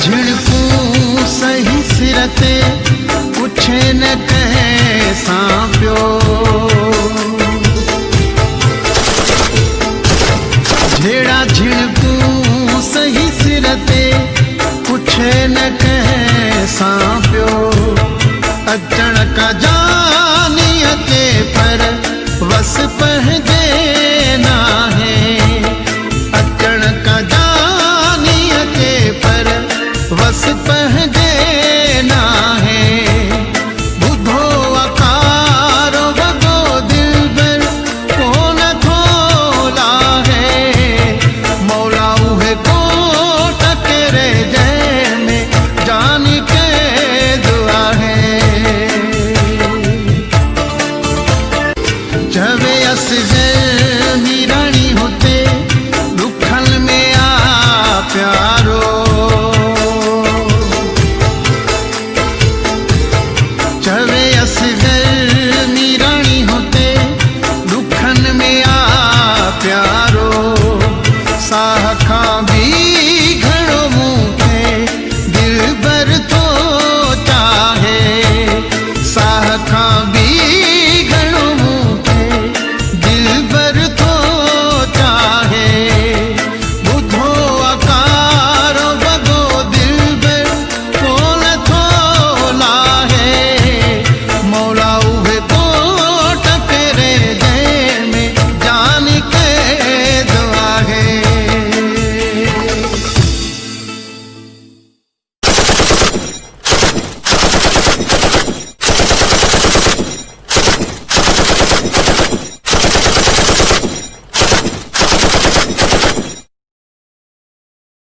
झिड़कू सही सिरते पुछे न कहे सां झेड़ा झिड़कू सही सिरते पुछे न कहे सां अचण का जानी अचे पर वस पहुंचे ना है अचण का जानी अचे पर वस पहुंचे ना है बुधो अकारो वगो दिल भर कोन थोला है मौला उहे कोट करे जय में जानी के दुआ है चवे असगर मीरानी होते दुखन में आ प्यारो चवे असगर मीरानी होते दुखन में आ प्यारो साह खां भी घणो मूंखे दिल भर थो चाहे साह खां भी घणो मूंखे दिल भर